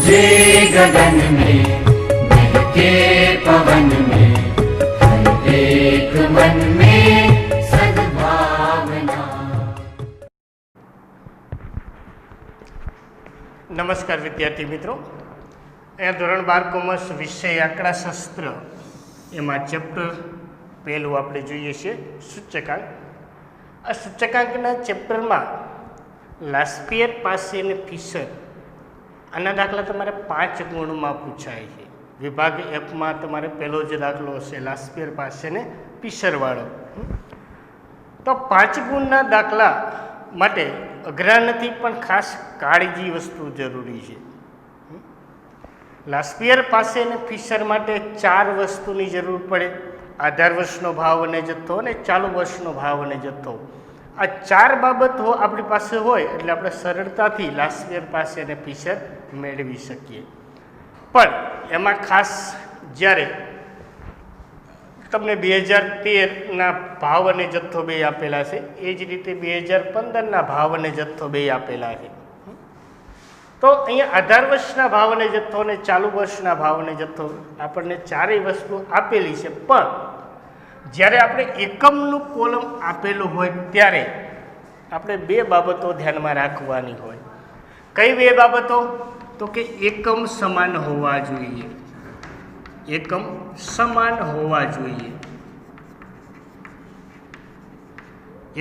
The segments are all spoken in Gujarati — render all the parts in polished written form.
जे गगन में महके पवन में हर एक मन में सद्भावना। नमस्कार विद्यार्थी मित्रों, अँ धोरण 12 कॉमर्स विषय आंकड़ाशास्त्र एम चेप्टर पहलू आपणे जोईए छे सूचकांक। आ सूचकांकना चेप्टर में लास्पियर पासे ने फिशर आना दाखला तमारे 5 गुण में पूछाय छे। विभाग एफ में तमारे पहलो ज दाखलो हशे लास्पियर पासे ने फिशर वाळो। तो 5 गुणना दाखला माटे अघरा नथी पण खास काळजी वस्तु जरूरी छे। लास्पियर पासे ने फिशर माटे 4 वस्तुनी जरूर पड़े। आधार वर्षनो भाव अने जत्थो अने चालू वर्षनो भाव अने जत्थो। आ 4 बाबत आपणी पासे होय एटले आपणे सरळताथी लास्पियर पासे ने फिशर मेळवी शकीए। पण एमां खास ज्यारे तमने 2013 ना भाव अने जत्थो बे आपेला छे, ए ज रीते 2015 ना भाव अने जत्थो बे आपेला छे। तो अहीं आधार वर्षना भाव अने जत्थो अने चालू वर्षना भाव अने जत्थो आपणे चारेय वस्तु आपेली छे। पण ज्यारे आपणे एकमनुं कोलम आपेलो होय त्यारे आपणे 2 बाबतो ध्यानमां राखवानी होय। कई 2 बाबतो? तो कि एकम समान होवा जोईए। एकम समान होवा जोईए।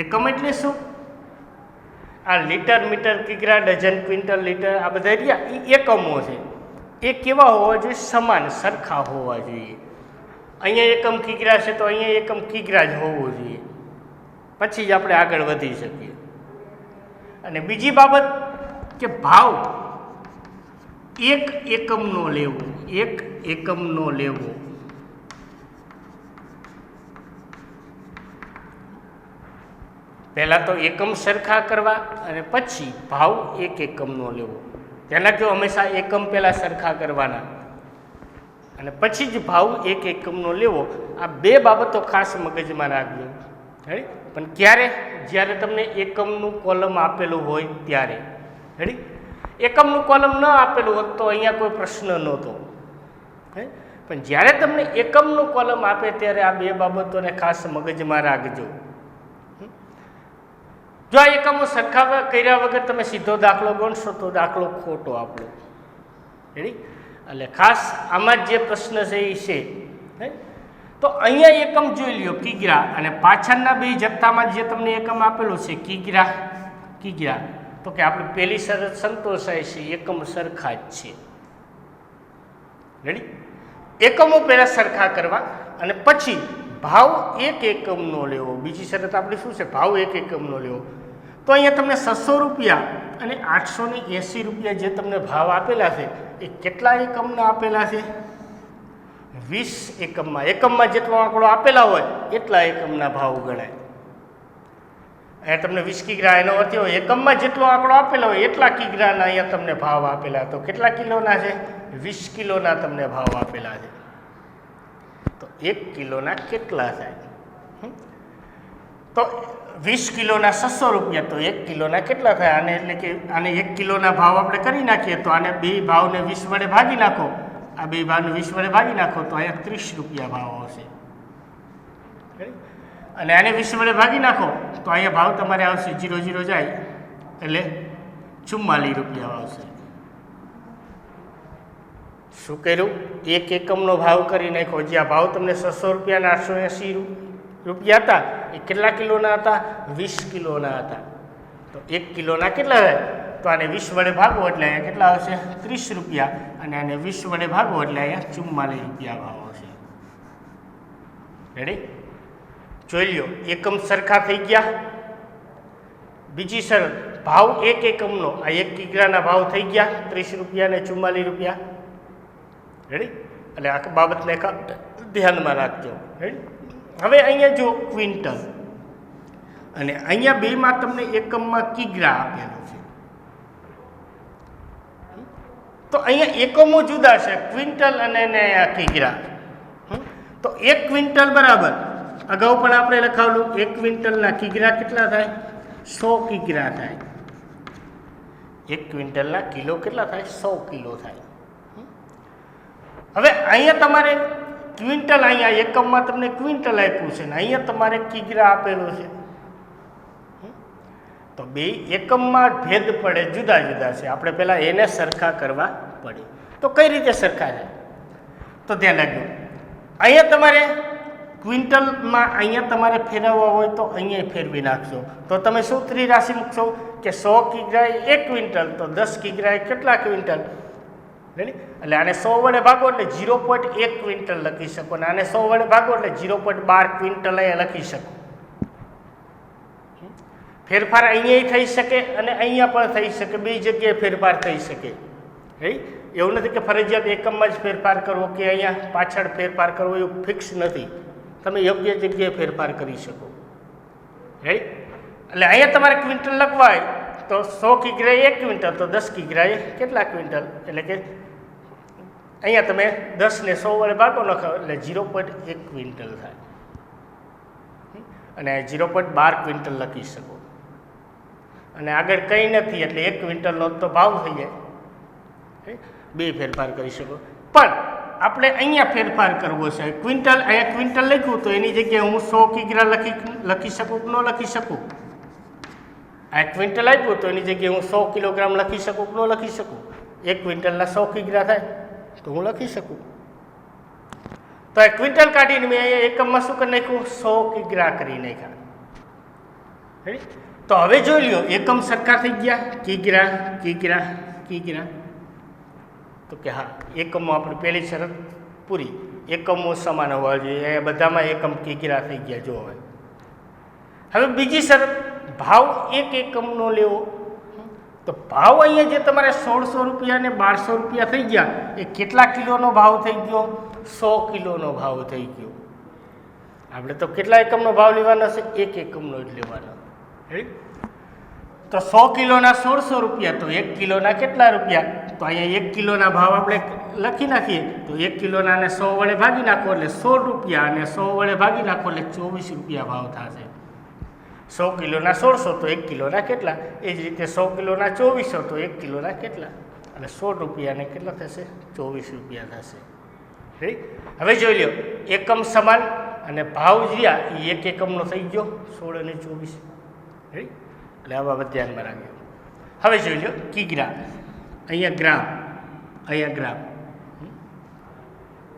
एकम एटले शुं? आ लीटर, मीटर, किग्रा, डजन, क्विंटल, लीटर आ बधा रह्या ए एकमो छे। ए केवा होवा जोईए? समान, सरखा होवा जोईए। अहींया एकम किग्रा छे तो अहींया एकम किग्रा ज होवो जोईए, पछी ज आपणे आगळ वधी शकीए। अने बीजी बाबत के भाव एक एकमनो लेवो, एक एकमनो लेवो। पहला तो एकम सरखा करवा अने पछी भाव एक एकमनो लेवो। ध्यान राखજો हमेशा एकम पहला सरखा करवाना अने पछी ज भाव एक एकमनो लेवो। आ 2 बाबतो खास मगजमां राखજો। रेडी? पण क्यारे? ज्यारे तमने एकमनुं कोलम आपेલું હોય त्यारे। रेडी? एकमनुं कोलम न आपेલું હોત तो अहींया कोई प्रश्न नहोतो। पण ज्यारे तमने एकमनुं कोलम आपे त्यारे आ 2 बाबतोने खास मगजमां राखજો। जो आ एकमो सरखा कर्या वगर तमे सीधो दाखलो गणशो तो दाखलो खोटो आपलो। रेडी? એટલે ખાસ આમાં જે પ્રશ્ન છે એ છે તો અહીંયા એકમ જોઈ લ્યો કિગ્રા અને પાછળના 2 જથ્થામાં જે તમને એકમ આપેલો છે કિગ્રા કિગ્રા તો કે આપણે પહેલી શરત સંતોષાય છે, એકમ સરખા જ છે। રેડી? એકમો પહેલા સરખા કરવા અને પછી ભાવ એક એકમનો લેવો। બીજી શરત આપણી શું છે? ભાવ એક એકમનો લેવો। તો અહીંયા તમને 600 રૂપિયા અને 880 રૂપિયા જે તમને ભાવ આપેલા છે એ કેટલા એકમના આપેલા છે? 20 એકમમાં। એકમમાં જેટલો આંકડો આપેલા હોય એટલા એકમના ભાવ ગણાય। અહીંયા તમને 20 કિગ્રા, એનો અર્થ એવો એકમમાં જેટલો આંકડો આપેલો હોય એટલા કિગ્રાના અહીંયા તમને ભાવ આપેલા। તો કેટલા કિલોના છે? 20 કિલોના તમને ભાવ આપેલા છે। તો 1 કિલોના કેટલા થાય? તો 20 કિલોના 600 રૂપિયા તો 1 કિલોના કેટલા થાય? આને એટલે કે આને 1 કિલોના ભાવ આપણે કરી નાખીએ તો આને 2 ભાવને 20 વડે ભાગી નાખો। આ 2 ભાવને 20 વડે ભાગી નાખો તો અહીંયા 30 રૂપિયા ભાવ આવશે। અને આને 20 વડે ભાગી નાખો તો અહીંયા ભાવ તમારે આવશે 0 0 જાય એટલે 44 રૂપિયા આવશે। શું કર્યું? 1 એકમનો ભાવ કરી નાખ્યો। જે આ ભાવ તમને 600 રૂપિયા અને 880 રૂપિયા હતા એ કેટલા કિલોના હતા? 20 કિલોના હતા। તો 1 કિલોના કેટલા થાય? તો આને 20 વડે ભાગો એટલે અહીંયા કેટલા આવશે? 30 રૂપિયા અને આને 20 વડે ભાગો એટલે અહીંયા 44 રૂપિયા ભાવ આવશે। રેડી? જોઈ લ્યો એકમ સરખા થઈ ગયા। બીજી શરત ભાવ 1 એકમનો, આ 1 કિગ્રાના ભાવ થઈ ગયા 30 રૂપિયા અને 44 રૂપિયા। રેડી? એટલે આ બાબતને ધ્યાનમાં રાખજો। રેડી? હવે અહીંયા જો ક્વિન્ટલ અને અહીંયા 2માં તમને એકમમાં કિગ્રા આપેલું છે તો અહીંયા એકમો જુદા છે, ક્વિન્ટલ અને કિગ્રા। તો 1 ક્વિન્ટલ બરાબર અગાઉ પણ આપણે લખાવેલું 1 ક્વિન્ટલના કિગ્રા કેટલા થાય? 100 કિગ્રા થાય। 1 ક્વિન્ટલના કિલો કેટલા થાય? 100 કિલો થાય। હવે અહીંયા તમારે ક્વિન્ટલ, અહીંયા એકમમાં તમને ક્વિન્ટલ આપ્યું છે ને અહીંયા તમારે કિગ્રા આપેલું છે, તો બે એકમમાં ભેદ પડે, જુદા જુદા છે. આપણે પહેલાં એને સરખા કરવા પડે. તો કઈ રીતે સરખા છે? તો ધ્યાન રાખજો, અહીંયા તમારે ક્વિન્ટલમાં અહીંયા તમારે ફેરવવા હોય તો અહીંયા ફેરવી નાખશો. તો તમે શું ત્રિરાશિ મૂકશો કે 100 કિગ્રાએ 1 ક્વિન્ટલ, તો 10 કિગ્રાએ કેટલા ક્વિન્ટલ? રેડી? એટલે આને 100 વડે ભાગો એટલે 0.1 ક્વિન્ટલ લખી શકો, અને આને 100 વડે ભાગો એટલે 0.12 ક્વિન્ટલ અહીંયા લખી શકો. ફેરફાર અહીંયા થઈ શકે અને અહીંયા પણ થઈ શકે, બે જગ્યાએ ફેરફાર થઈ શકે. રાઈટ? એવું નથી કે ફરજિયાત એકમમાં જ ફેરફાર કરવો કે અહીંયા પાછળ ફેરફાર કરવો, એવું ફિક્સ નથી. તમે યોગ્ય જગ્યાએ ફેરફાર કરી શકો. રાઈટ? એટલે અહીંયા તમારે ક્વિન્ટલ લખવા હોય તો 100 કિગ્રાએ 1 ક્વિન્ટલ, તો 10 કિગ્રાએ કેટલા ક્વિન્ટલ? એટલે કે અહીંયા તમે 10 ને 100 વડે ભાગો લખો એટલે 0.1 ક્વિન્ટલ થાય, અને 0.12 ક્વિન્ટલ લખી શકો. અને આગળ કંઈ નથી એટલે 1 ક્વિન્ટલનો તો ભાવ થઈ જાય. બે ફેરફાર કરી શકો. પણ આપણે અહીંયા ફેરફાર કરવો છે. ક્વિન્ટલ, અહીંયા ક્વિન્ટલ લખ્યું તો એની જગ્યાએ હું 100 કિગ્રા લખી શકું કે ન લખી શકું? આ ક્વિન્ટલ આપ્યું તો એની જગ્યાએ હું 100 કિલોગ્રામ લખી શકું કે ન લખી શકું? 1 ક્વિન્ટલના 100 કિગ્રા થાય તો હું લખી શકું. તો આ ક્વિન્ટલ કાઢીને મેં અહીંયા એકમમાં શું કરી નાખ્યું? 100 કિગ્રા કરી નાખ્યા. તો હવે જોઈ લો, એકમ સરખા થઈ ગયા, કિગ્રા કિગ્રા કિગ્રા. તો કે હા, એકમો આપણી પહેલી શરત પૂરી, એકમો સમાન હોવા જોઈએ. એ બધામાં એકમ કિગ્રા થઈ ગયા. જો હવે બીજી શરત, ભાવ એક એકમનો લેવો. તો ભાવ અહીંયા જે તમારે 1600 રૂપિયા ને 1200 રૂપિયા થઈ ગયા, એ કેટલા કિલોનો ભાવ થઈ ગયો? 100 કિલોનો ભાવ થઈ ગયો. આપણે તો કેટલા એકમનો ભાવ લેવાનો છે? એક એકમનો જ લેવાનો. તો 100 કિલોના 1600 રૂપિયા, તો 1 કિલોના કેટલા રૂપિયા? તો અહીંયા 1 કિલોના ભાવ આપણે લખી નાખીએ તો 1 કિલોના ને 100 વડે ભાગી નાખો એટલે 16 રૂપિયા, અને 100 વડે ભાગી નાખો એટલે 24 રૂપિયા ભાવ થશે. 100 કિલોના 1600 તો 1 કિલોના કેટલા? એ જ રીતે 100 કિલોના 2400 તો 1 કિલોના કેટલા? અને 16 રૂપિયાને કેટલા થશે? 24 રૂપિયા થશે. હવે જોઈ લો, એકમ સમાન અને ભાવ જ્યાં એ એક એકમનો થઈ ગયો 16 અને 24. એટલે આ બાબત ધ્યાનમાં રાખજો. હવે જોઈ લો કિગ્રા, અહીંયા ગ્રામ, અહીંયા ગ્રામ.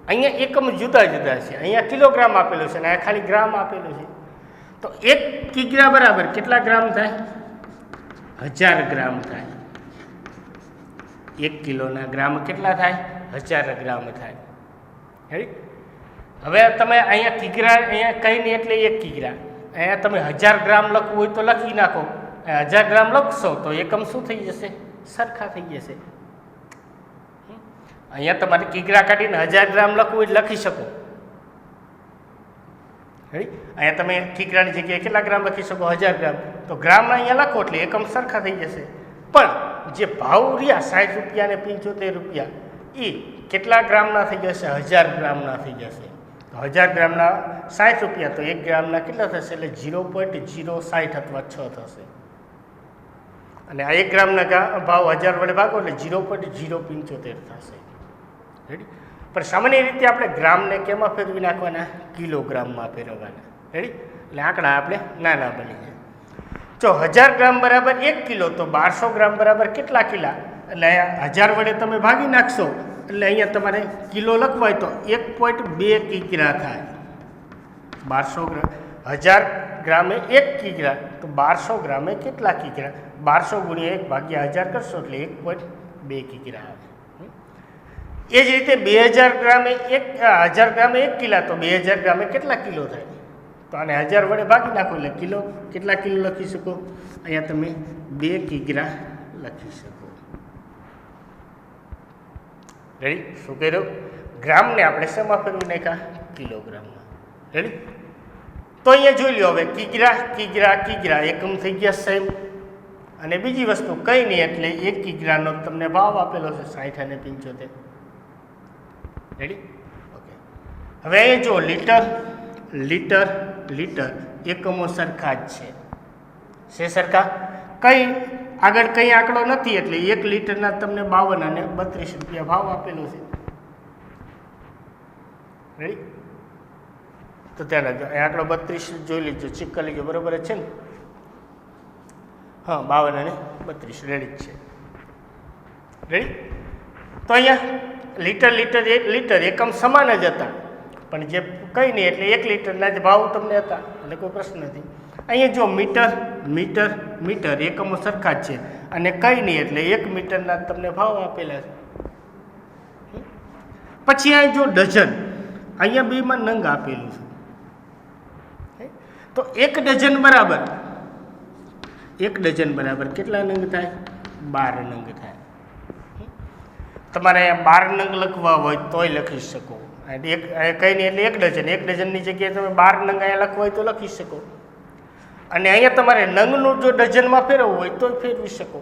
અહીંયા એકમ જુદા જુદા છે. અહીંયા કિલોગ્રામ આપેલું છે અને અહીંયા ખાલી ગ્રામ આપેલું છે. તો 1 કિગ્રા બરાબર કેટલા ગ્રામ થાય? 1000 ગ્રામ થાય. 1 કિલોના ગ્રામ કેટલા થાય? 1000 ગ્રામ થાય. હવે તમે અહીંયા કિગ્રા, અહીંયા કંઈ નહીં એટલે 1 કિગ્રા. અહીંયા તમે 1000 ગ્રામ લખવું હોય તો લખી નાખો. 1000 ગ્રામ લખશો તો એકમ શું થઈ જશે? સરખા થઈ જશે. અહીંયા તમારે કિગ્રા કાઢીને 1000 ગ્રામ લખવું એટલે લખી શકો. અહીંયા તમે કિગ્રાની જગ્યાએ કેટલા ગ્રામ લખી શકો? 1000 ગ્રામ. તો ગ્રામમાં અહીંયા લખો એટલે એકમ સરખા થઈ જશે. પણ જે ભાવ રહ્યા 60 રૂપિયા ને 75 રૂપિયા, એ કેટલા ગ્રામના થઈ જશે? 1000 ગ્રામના થઈ જશે. તો 1000 ગ્રામના 60 રૂપિયા, તો 1 ગ્રામના કેટલા થશે? એટલે 0.060 અથવા 6 થશે. અને આ 1 ગ્રામના ભાવ 1000 વડે ભાગો એટલે 0.075 થશે. રેડી? પણ સામાન્ય રીતે આપણે ગ્રામને કેમાં ફેરવી નાખવાના? કિલોગ્રામમાં ફેરવવાના. રેડી? એટલે આંકડા આપણે નાના બની જાય. જો 1000 ગ્રામ બરાબર 1 કિલો, તો 1200 ગ્રામ બરાબર કેટલા કિલા? એટલે અહીંયા 1000 વડે તમે ભાગી નાખશો એટલે અહીંયા તમારે કિલો લખવાય તો 1.2 કિગ્રા થાય. 1200 ગ્રામ, 1000 ગ્રામે 1 કિગ્રા, તો 1200 ગ્રામે કેટલા કિગ્રા? 1200 ગુણ્યા 1 ભાગ્યા 1000 કરશો એટલે 1.2 કિગ્રા આવે. એ જ રીતે 2000 ગ્રામે 1000 ગ્રામે 1 કિલા, તો 2000 ગ્રામે કેટલા કિલો થાય? તો આને 1000 વડે ભાગી નાખો એટલે કિલો, કેટલા કિલો લખી શકો? અહીંયા તમે 2 કિગ્રા લખી શકો. રેડી? શું કર્યું? ગ્રામને આપણે શેમાં ફેરવી નાખ્યા? કિલોગ્રામમાં. રેડી? તો અહીંયા જોઈ લો, હવે કિગ્રા કિગ્રા કિગ્રા એકમ થઈ ગયા સેમ. અને બીજી વસ્તુ કંઈ નહીં એટલે 1 કિગ્રાનો તમને ભાવ આપેલો છે 60 અને 75. રેડી? ઓકે. હવે અહીંયા જો લીટર લીટર લીટર એકમો સરખા જ છે. છે સરખા? કંઈ આગળ કંઈ આંકડો નથી એટલે 1 લીટરના તમને 52 અને 32 રૂપિયા ભાવ આપેલો છે. રેડી? તો ધ્યાન રાખજો, અહીં આંકડો 32 જોઈ લીધો, ચેક કરી લીધો, બરાબર જ છે ને? હા, 52 અને 32 રેડી જ છે. રેડી? તો અહીંયા લીટર એકમ સમાન જ હતા, પણ જે કંઈ નહીં એટલે 1 લીટરના જ ભાવ તમને હતા એટલે કોઈ પ્રશ્ન નથી. અહીંયા જો મીટર એકમો સરખા જ છે અને કંઈ નહીં એટલે 1 મીટરના તમને ભાવ આપેલા છે. પછી અહીં જો ડઝન, અહીંયા બેમાં નંગ આપેલું છે, તો 1 ડઝન બરાબર કેટલા નંગ થાય? 12 નંગ થાય. તમારે 12 નંગ લખવા હોય તોય લખી શકો. કંઈ નહીં એટલે 1 ડઝનની જગ્યાએ તમે 12 નંગ અહીંયા લખવા હોય તો લખી શકો. અને અહીંયા તમારે નંગનું જો ડઝનમાં ફેરવવું હોય તોય ફેરવી શકો.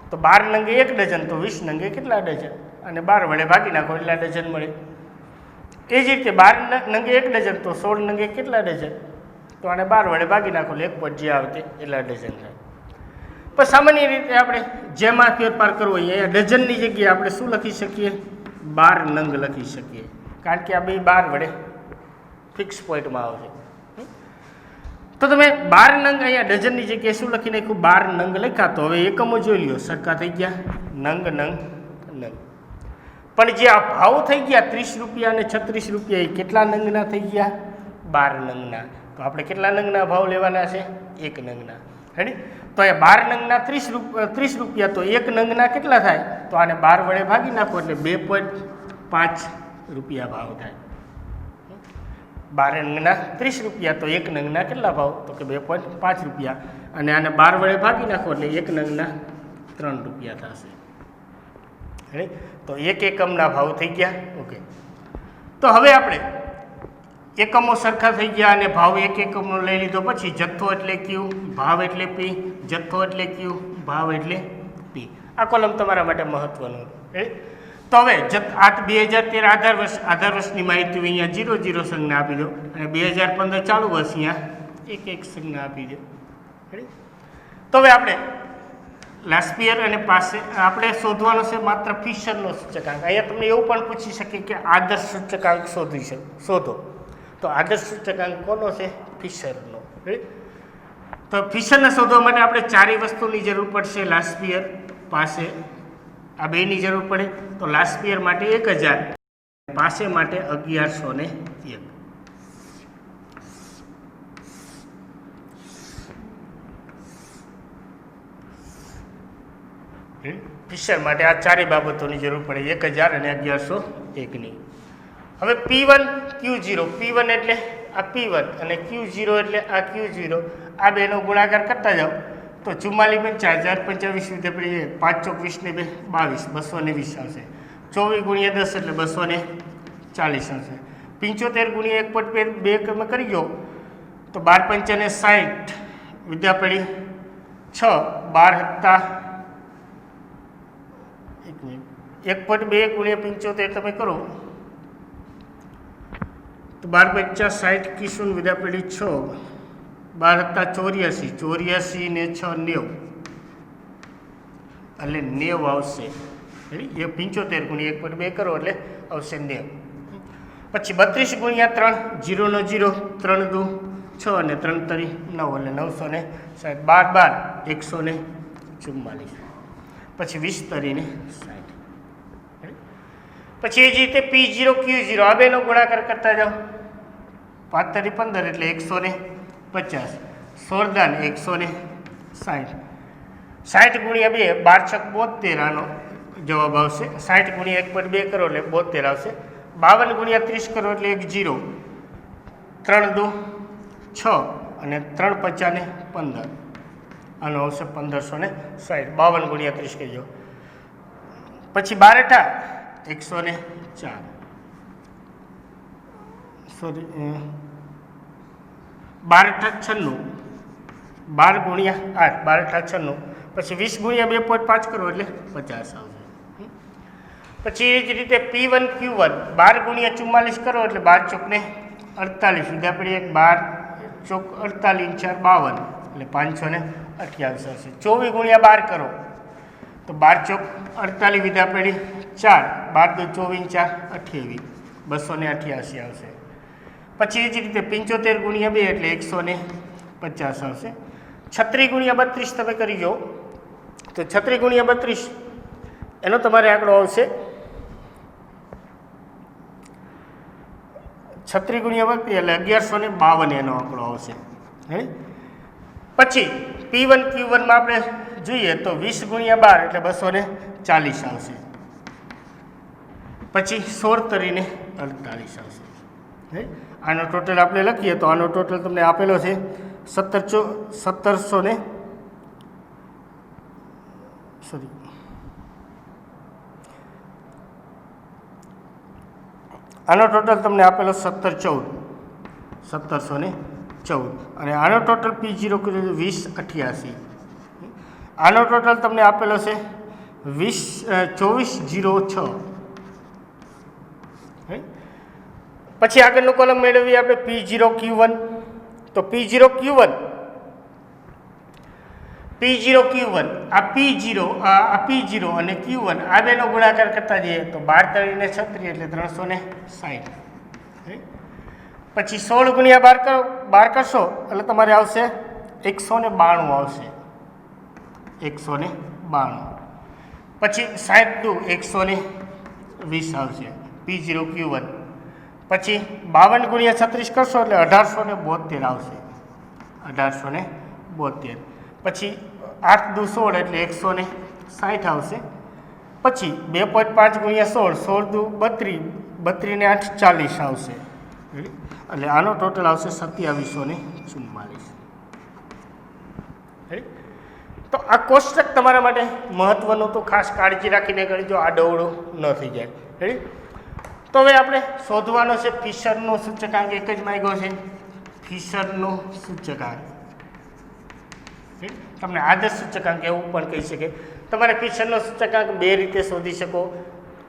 તો 12 નંગે 1 ડઝન, તો 20 નંગે કેટલા ડઝન? અને 12 વડે ભાગી નાખો એટલા ડઝન મળે. એ જ રીતે 12 નંગે 1 ડઝન, તો 16 નંગે કેટલા ડઝન? તો આને 12 વડે ભાગી નાખો એટલે 1 પોઈન્ટ જે આવે તે એટલા ડઝન થાય. પણ સામાન્ય રીતે આપણે જેમાં ફેરફાર કરવો હોય અહીંયા ડઝનની જગ્યાએ આપણે શું લખી શકીએ? 12 નંગ લખી શકીએ, કારણ કે આ બે 12 વડે ફિક્સ પોઈન્ટમાં આવશે. તો તમે 12 નંગ અહીંયા ડઝનની જગ્યાએ શું લખી નાખ્યું? 12 નંગ લખ્યા. તો હવે એકમો જોઈ લ્યો, સરખા થઈ ગયા, નંગ. પણ જે આ ભાવ થઈ ગયા 30 રૂપિયા અને 36 રૂપિયા, એ કેટલા નંગના થઈ ગયા? 12 નંગના. તો આપણે કેટલા નંગના ભાવ લેવાના છે? 1 નંગના. રેડી? તો એ 12 નંગના 30 રૂપિયા, તો 1 નંગના કેટલા થાય? તો આને 12 વડે ભાગી નાખો એટલે 2.5 રૂપિયા ભાવ થાય. 12 નંગના 30 રૂપિયા, તો 1 નંગના કેટલા ભાવ? તો કે 2.5 રૂપિયા. અને આને 12 વડે ભાગી નાખો એટલે 1 નંગના 3 રૂપિયા થશે. રેડી? તો 1 એકમના ભાવ થઈ ગયા. ઓકે, તો હવે આપણે એકમો સરખા થઈ ગયા અને ભાવ 1 એકમનો લઈ લીધો. પછી જથ્થો એટલે ક્યુ, ભાવ એટલે પી, જથ્થો એટલે ક્યુ, ભાવ એટલે પી. આ કોલમ તમારા માટે મહત્વનું. તો હવે 2013 આધાર વર્ષની માહિતી અહીંયા 00 સંજ્ઞા આપી દો અને 2015 ચાલુ વર્ષ અહીંયા 1 સંજ્ઞા આપી દો. તો હવે આપણે લાસ્ટ યર અને પાસે આપણે શોધવાનો છે માત્ર ફિશરનો સૂચકાંક. અહીંયા તમને એવું પણ પૂછી શકે કે આદર્શ સૂચકાંક શોધો. તો આદર્શ સૂચકાંક કોનો છે? ફિશરનો. તો ફિશરને શોધવા માટે આપણે 4 વસ્તુની જરૂર પડશે. લાસ્ટ યર પાસે આ બેની જરૂર પડે. તો લાસ્ટ યર માટે 1000, પાસે માટે 1101. ફિશર માટે આ 4 બાબતોની જરૂર પડે, 1000 અને 1101ની. હવે P1 Q0, P1 એટલે આ P1 અને Q0 એટલે આ Q0, આ બેનો ગુણાકાર કરતા જાઓ તો 44 × 4 = 25 રીતે પડી જાય. 5 ચોક 20 ને 2 22 આવશે. 24 × 10 એટલે 240 આવશે. 75 × 1.2 તમે કરી ગયો તો 12 × 5 = 60, વિદ્યા પડી 6, 12 + 1.2 × 75 તમે કરો તો 12 × 5 = 60, કિશુન વિદ્યા પડી 6, 12 + 84 ને 6 90 એટલે 90 આવશે. એ 75 × 1.2 કરો એટલે આવશે 90. પછી 32 × 3, 0 નો 0, 3 દુ 6 અને 3 તરી 9 એટલે 960, 12 144. પછી 20 તરીને 60. પછી એ જ રીતે P0 Q0 આ બેનો ગુણાકાર કરતા જાઓ. 5 તરી 15 એટલે 150, 16 160, 60 × 2 12 × 72 આનો જવાબ આવશે. 60 × 1.2 કરો એટલે 72 આવશે. 52 × 30 કરો એટલે 1 0, 3 દુ 6 અને 3 × 5 = 15, આનો આવશે 1560. 52 × 30 કહેજો. પછી 12 × 104, સોરી 12 × 96, 12 × 8, 12 × 96. પછી 20 × 2.5 કરો એટલે 50 આવશે. પછી એ જ રીતે P1 Q1 12 × 44 કરો એટલે 12 ચોક ને 48, વિદ્યા પડી 12 ચોક 48 × 4 52 એટલે 528 આવશે. 24 × 12 કરો તો 12 ચોક 48, વિદ્યા પડી 4, 12 દુ 24 × 4 28, 288 આવશે. પછી એ જ રીતે 75 ગુણ્યા 2 એટલે 150 આવશે. 36 ગુણ્યા 32 તમે કરી જો તો 36 ગુણ્યા 32 એનો તમારે આંકડો આવશે 36 ગુણ્યા 32 એટલે 1152 એનો આંકડો આવશે. પછી P1 Q1 માં આપણે જોઈએ તો 20 ગુણ્યા 12 એટલે 240 આવશે. પછી 16 તરીને 48 આવશે. આનો ટોટલ આપણે લખીએ તો આનો ટોટલ તમને આપેલો છે 1700 આનો ટોટલ તમને આપેલો 1714 અને આનો ટોટલ P0 2088. આનો ટોટલ તમને આપેલો છે 2406. પછી આગળનું કોલમ મેળવીએ આપણે P0 Q1. તો P0 Q1 આ P0 અને Q1 આ બેનો ગુણાકાર કરતા જઈએ તો 12 તરીને 36 એટલે 360. પછી 16 ગુણ્યા 12 કરશો એટલે તમારે આવશે 192 આવશે. 192. પછી 60 દુ 120 આવશે P0 Q1. પછી 52 ગુણ્યા 36 કરશો એટલે 1872 આવશે. 1872. પછી 8 દુ 16 એટલે 160 આવશે. પછી 2.5 ગુણ્યા 16 દુ 32 ને 8 40 આવશે. એટલે આનો ટોટલ આવશે 2744. તો આ કોષ્ટક તમારા માટે મહત્વનું, તો ખાસ કાળજી રાખીને કરજો, આડોવડું ન થઈ જાય. રેડી? તો હવે આપણે શોધવાનો છે ફિશરનો સૂચકાંક. એક જ માંગ્યો છે ફિશરનો સૂચકાંક. તમને આદર્શ સૂચકાંક એવું પણ કહી શકે. તમારે ફિશરનો સૂચકાંક બે રીતે શોધી શકો.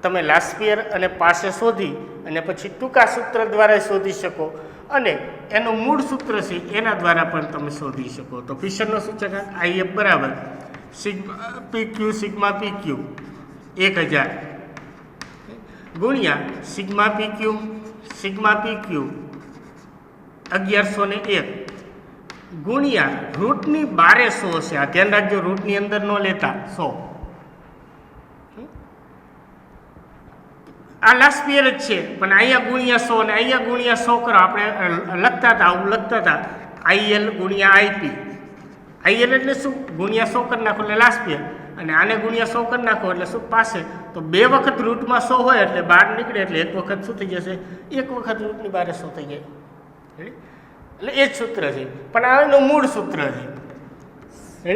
તમે લાસ્પિયર અને પાસે શોધી અને પછી ટૂંકા સૂત્ર દ્વારા શોધી શકો, અને એનું મૂળ સૂત્ર છે એના દ્વારા પણ તમે શોધી શકો. તો ફિશરનો સૂચકાંક IF બરાબર PQ સિગ્મા PQ 1000 ગુણ્યા સિગ્મા PQ 1101 ગુણ્યા રૂટની 1200 છે. આ ધ્યાન રાખજો, રૂટની અંદર ન લેતા 100. આ લાસ્પિયર જ છે, પણ અહીંયા ગુણ્યા 100 અને અહીંયા ગુણ્યા 100 કરો. આપણે લખતા હતા IL ગુણ્યા IP. IL એટલે શું? ગુણ્યા 100 કરી નાખો એટલે લાસ્પિયર, અને આને ગુણ્યા 100 કરી નાખો એટલે શું? પાસે. તો બે વખત રૂટમાં 100 હોય એટલે 12 નીકળે એટલે એક વખત શું થઈ જશે? એક વખત રૂટની 1200 થઈ જાય. એટલે એ જ સૂત્ર છે, પણ આ એનું મૂળ સૂત્ર છે.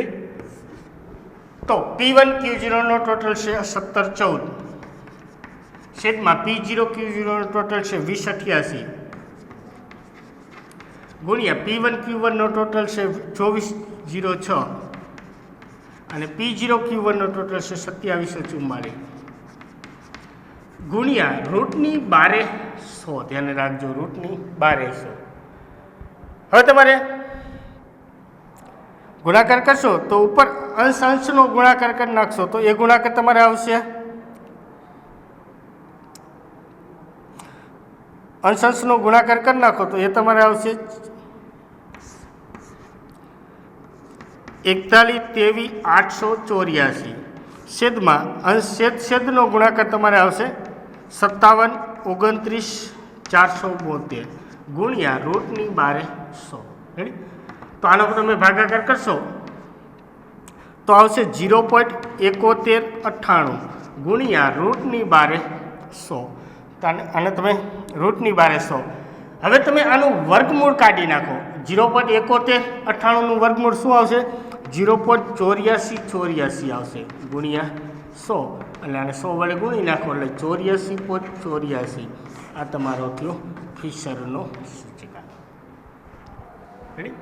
તો P1 Q0 નો ટોટલ છે 1714 છેદમાં P0 Q0 નો ટોટલ છે 2088 ગુણ્યા P1 Q1 નો ટોટલ છે 2406 અને P0 Q1 નો ટોટલ છે 2744 ગુણ્યા રૂટની 1200. ધ્યાન રાખજો, રૂટની 1200. હવે તમારે ગુણાકાર કરશો તો ઉપર અંશનો ગુણાકાર કરી નાખશો તો એ ગુણાકાર તમારે આવશે અંશનો ગુણાકાર કરી નાખો તો એ તમારે આવશે 41,23,884 છેદમાં અંશ છેદનો ગુણાકાર તમારે આવશે 57,29,472 ગુણ્યા રૂટની 1200. તો આનો તમે ભાગાકાર કરશો તો આવશે 0.7198 ગુણ્યા રૂટની 1200. આને તમે રૂટની 1200. હવે તમે આનું વર્ગમૂળ કાઢી નાખો. 0.7198નું વર્ગમૂળ શું આવશે? 0.8484 આવશે ગુણ્યા 100, અને આને 100 વડે ગુણી નાખો એટલે 84.84. આ તમારો થયો ફિશરનો સૂચકાંક. રેડી?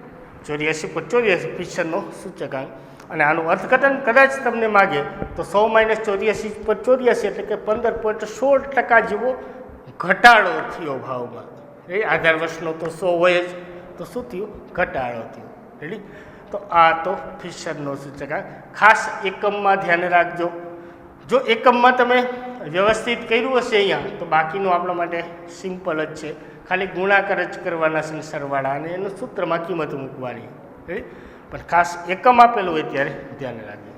84.84 ફિશરનો સૂચકાંક. અને આનું અર્થઘટન કદાચ તમને માગે તો 100 - 84.84 એટલે કે 15.16% જેવો ઘટાડો થયો ભાવમાં. રેડી? આધાર વર્ષનો તો 100 હોય જ, તો શું થયું? ઘટાડો થયો. રેડી? તો આ તો ફિશરનો સૂચકાંક. ખાસ એકમમાં ધ્યાન રાખજો. જો એકમમાં તમે વ્યવસ્થિત કર્યું હશે અહીંયા તો બાકીનું આપણા માટે સિમ્પલ જ છે, ખાલી ગુણાકાર જ કરવાના છે, સરવાળા અને એનું સૂત્રમાં કિંમત મૂકવાની. પણ ખાસ એકમ આપેલું હોય ત્યારે ધ્યાન રાખજો.